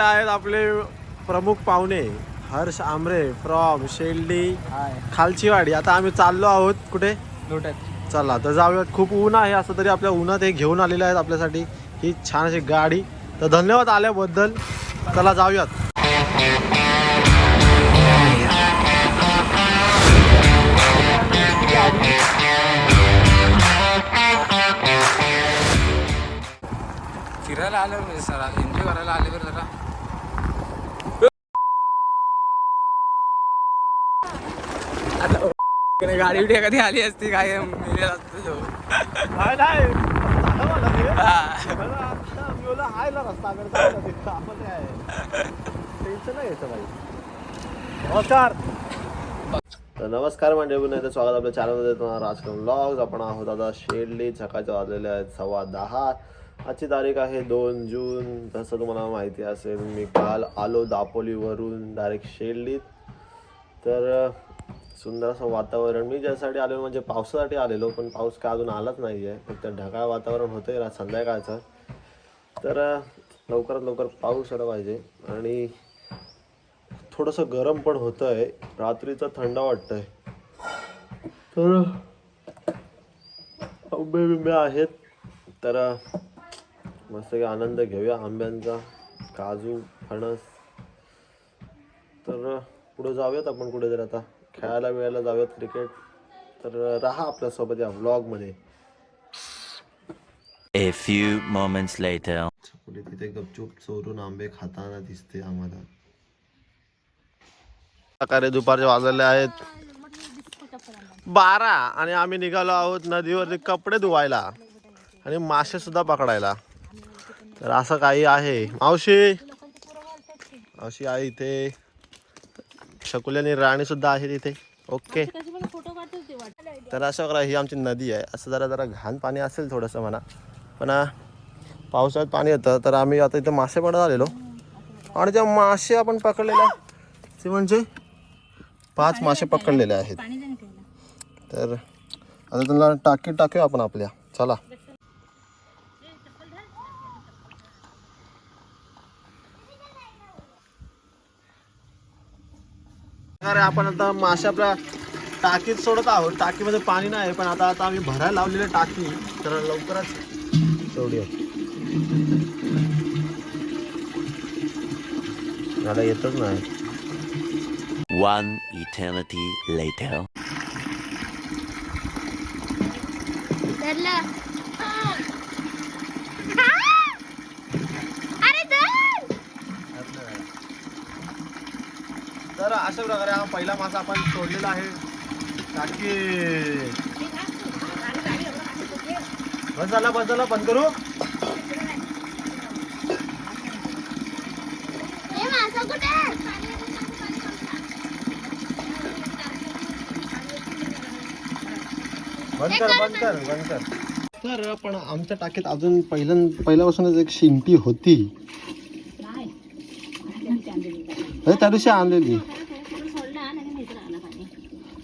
आहेत आपले प्रमुख पाहुणे हर्ष आमरे फ्रॉम शेल्डी खालचीवाडी. आता आम्ही चाललो आहोत कुठे? लोटस. चला तर जाऊयात. खूप ऊन आहे, असं तरी आपल्या उन्हात हे घेऊन आलेले आहेत आपल्यासाठी ही छान अशी गाडी. तर धन्यवाद आल्याबद्दल. चला जाऊयात. फिरायला आल्यावर म्हणजे सर एन्जॉय करायला आल्यावर जरा आता गाडी बिडी कधी आली असती काय मेलेला असतो. नमस्कार. तर नमस्कार म्हणजे पुन्हा स्वागत आपल्या चॅनलमध्ये. तुम्हाला राजकारण व्लॉग्स. आपण आहोत आता शेडली. सकाळचे वाजलेले आहेत 10:15. आजची तारीख आहे 2 जून. तसं तुम्हाला माहिती असेल मी काल आलो दापोलीवरून डायरेक्ट शेडलीत. तर सुंदर असं वातावरण. मी ज्यासाठी आलेलो म्हणजे पावसासाठी आलेलो, पण पाऊस काय अजून आलाच नाही आहे. फक्त ढगाळ वातावरण होतं आहे संध्याकाळचं. तर लवकरात लवकर पाऊस आला पाहिजे. आणि थोडंसं गरम पण होतं आहे. रात्रीचं थंड वाटतं आहे. तर आंबे बिंबे आहेत, तर मस्त आनंद घेऊया आंब्यांचा. काजू फणस. तर पुढे जाऊयात आपण कुठे जर आता खेळायला वेळायला जाऊयात क्रिकेट. तर राहा आपल्यासोबत या व्लॉगमध्ये. A few moments later. छकुली तिथे गपचूप चोरून आंबे खाताना दिसते आम्हाला. सकाळी दुपारचे वाजलेले आहेत 12 आणि आम्ही निघालो आहोत नदीवरती कपडे धुवायला आणि मासे सुद्धा पकडायला. तर असं काही आहे. मावशी मावशी आहे इथे. शकुली आणि राणी सुद्धा आहे तिथे. ओके. तर असं करा, ही आमची नदी आहे. असं जरा जरा घाण पाणी असेल थोडंसं म्हणा, पण पावसाळ्यात पाणी येतं. तर आम्ही आता इथे मासे पकडत आलेलो आणि त्या मासे आपण पकडलेले ते म्हणजे 5 मासे पकडलेले आहेत. तर आता त्यांना टाकीत टाकूया आपण आपल्या. चला. अरे आपण आता मासे आपल्या टाकीत सोडत आहोत. टाकीमध्ये पाणी नाही, पण आता आम्ही भरायला लावलेली टाकी. तर लवकरच सोडूया. मला येतच नाही. One eternity later. तर अशा प्रकारे हा पहिला मासा आपण सोडलेला आहे. टाकी बस झाला बंद करू. बंद कर. तर पण आमच्या टाकीत अजून पहिल्यापासूनच एक शिंपी होती. त्या दिवशी आणलेली.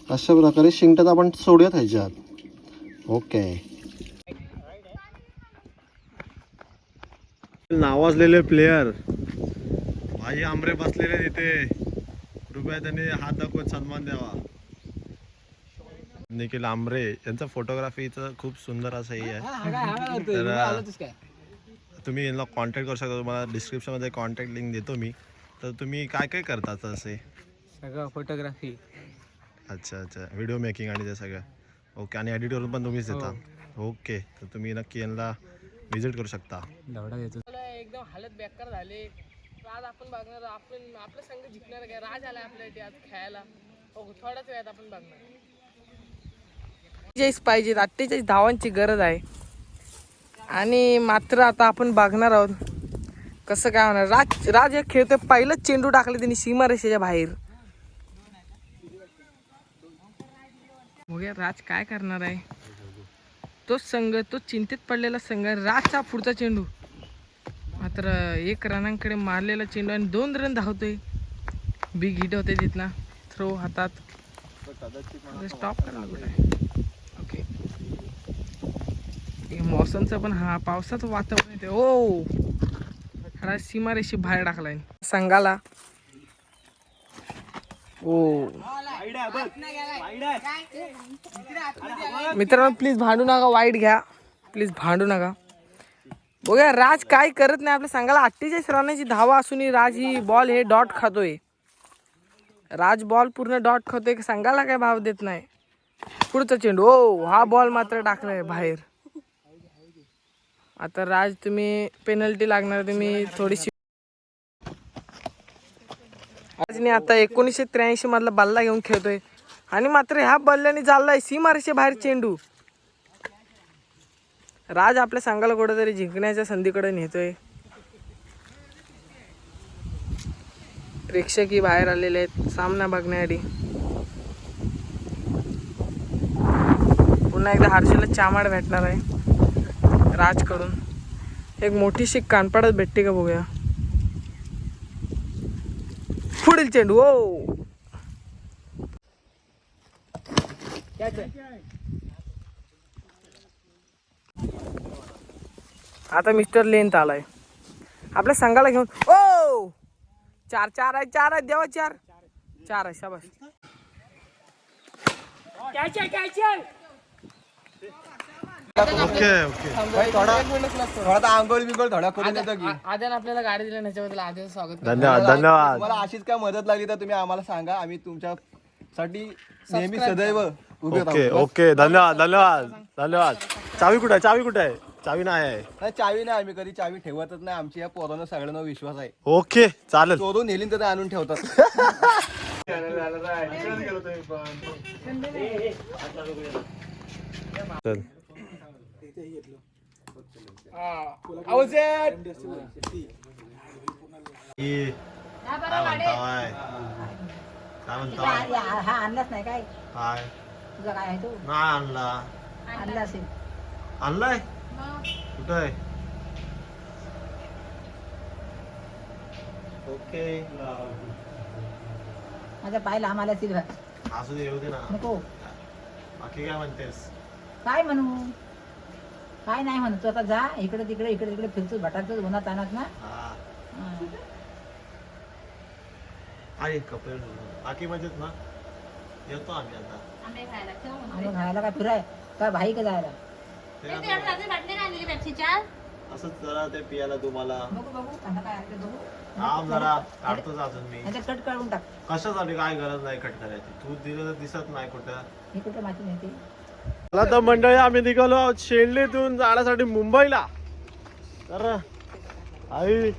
अशा प्रकारे शिंगटात आपण सोडूयात ह्याच्यात. ओके. नावाजलेले प्लेयर भाई आमरे बसलेले तिथे. कृपया त्यांनी हात दाखवत सन्मान द्यावा. निखिल आमरे यांचं फोटोग्राफीचं खूप सुंदर असं हे आहे. तर तुम्ही यांना कॉन्टॅक्ट करू शकता. तुम्हाला डिस्क्रिप्शनमध्ये कॉन्टॅक्ट लिंक देतो मी. तर तुम्ही काय काय करता असे? सगळं फोटोग्राफी. अच्छा. व्हिडिओ मेकिंग आणि ते सगळं. ओके. आणि एडिट करून पण तुम्हीच देता? ओके. तर तुम्ही नक्की यांना विजिट करू शकता. एकदम हालत बेकार झाले. आज आपण बघणार आपलं संघ जिंकणार काय. राज आला आपल्या इथे आज खेळायला. थोड्याच वेळात आपण बघणार. 48 पाहिजे. 48 धावांची गरज आहे. आणि मात्र आता आपण बघणार आहोत कसं काय होणार. राज एक खेळतोय. पहिलंच चेंडू टाकले त्यांनी सीमारेषेच्या बाहेर. बघूया राज काय करणार आहे. तोच संघ, तो चिंतेत पडलेला संघ. राजचा पुढचा चेंडू मात्र 1 रनांकडे मारलेला चेंडू आणि 2 रन धावतोय. बिग हिट होते तिथला. थ्रो हातात. स्टॉप करायला कुठे. ओके. मौसमचं पण पावसाचं वातावरण येते. राज सीमारेषी बाहेर टाकलाय संघाला. ओ मित्रांनो प्लीज भांडू नका, वाईट घ्या प्लीज, भांडू नका. बघूया राज काय करत नाही. आपल्या संघाला 48 रनाची धावा असून राज ही बॉल हे डॉट खातोय. राज बॉल पूर्ण डॉट खातोय, संघाला काय भाव देत नाही. पुढचा चेंडू, ओ हा बॉल मात्र टाकलाय बाहेर. आता राज तुम्ही पेनल्टी लागणार, तुम्ही थोडीशी. राजने आता 1983 मधला बल्ला घेऊन खेळतोय आणि मात्र ह्या बल्ल्याने चाललाय सीमारेषे बाहेर चेंडू. राज आपल्या संघाला कुठेतरी जिंकण्याच्या संधीकडे नेतोय. प्रेक्षकही बाहेर आलेले आहेत सामना बघण्यासाठी. पुन्हा एकदा हर्षला चामाड भेटणार आहे राजकडून. एक मोठीशी कानपाडच भेटते का बघूया. पुढील चेंडू, ओ आता मिस्टर लेंथ आलाय आपल्या संघाला घेऊन. ओ 4 आहे देवा, 4 आहे. शाबास. थोडा आंघोळ बिंगोळ थोडा करून येतो की. आद्यान आपल्याला गाडी दिली त्याच्याबद्दल आद्याचं स्वागत. धन्यवाद धन्यवाद. तुम्हाला अशीच काय मदत लागली तर तुम्ही आम्हाला सांगा, आम्ही तुमच्यासाठी नेहमी सदैव उभे ओके राहू. ओके धन्यवाद धन्यवाद धन्यवाद. चावी कुठे आहे? चावी कुठे आहे? चावी नाही आहे. नाही चावी नाही, आम्ही कधी चावी ठेवतच नाही. आमच्या या पोरांना सगळ्यांना विश्वास आहे. ओके चालेल. चोरून नेली तर ते आणून ठेवतात. चल. हा आणलाच नाही काय? काय तुझा काय आहे तो? नाही आणला. आणला असेल. आणलाय कुठं आहे? ओके माझ्या पायला आम्हाला असेल. असू दे, येऊ दे ना. नको. बाकी काय म्हणतेस? काय म्हणू? काय नाही म्हणत. तू आता जा इकडे तिकडे फिरतो भटातच उन्हात आणत ना. हा हा. आहे कपडे बाकी मजेत ना. येतो आम्ही आता. आणि खायला काय फिराय काय भाई का जायला? ते आता असंच जरा ते पियाला तुम्हाला बघू त्यांना काय आणलं बघू. थांब जरा काढतोच अजून मी. याचं कट काढून टाक. कशासाठी? काय गरज नाही कट करायची. तू दिलं तर दिसत नाही कुठं. हे कुठे माती नेते? मला तर मंडळी आम्ही निघालो आहोत शेंडलीतून जाण्यासाठी मुंबईला. तर आई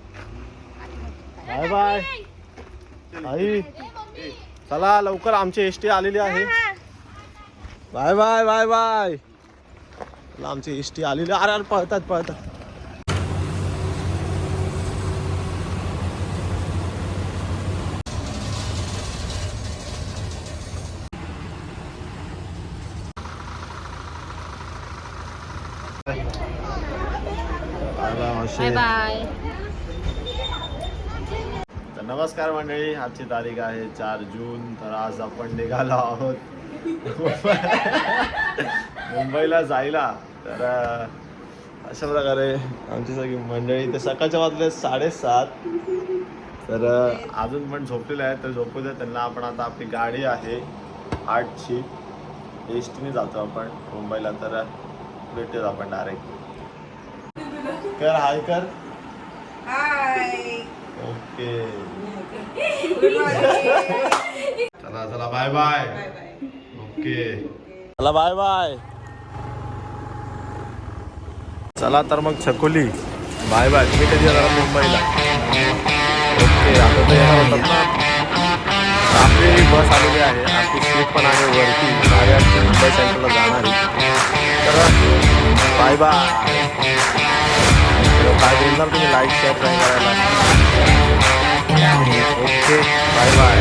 बाय बाय. आई चला लवकर, आमची एसटी आलेली आहे. Bye bye bye bye. चला आमची एसटी आलेली. अरे पळतात. Bye bye. तर नमस्कार मंडळी, आजची तारीख आहे 4 जून. तर आज आपण निघालो आहोत मुंबईला जायला. तर अशा प्रकारे आमची सगळी मंडळी. ते सकाळच्या वाजले 7:30. तर अजून पण झोपलेले आहेत, तर झोपू दे त्यांना. आपण आता आपली गाडी आहे 8ची, एस टीने जातो आपण मुंबईला. तर भेटूयात आपण डायरेक्ट. कर हाय कर. ओके चला बाय बाय. ओके चला बाय बाय. चला तर मग छकोली बाय बाय. तुम्ही कधी येणार मुंबईला? ओके आता तर येणार होतात ना. आपली बस आलेली आहे, आपली सीट पण आहे वरती. 8:30 मुंबई सेंट्रलला जाणार आहे. तर बाय बाय. काय बोलणार तुम्ही? लाईक शेअर करायला. Okay bye bye.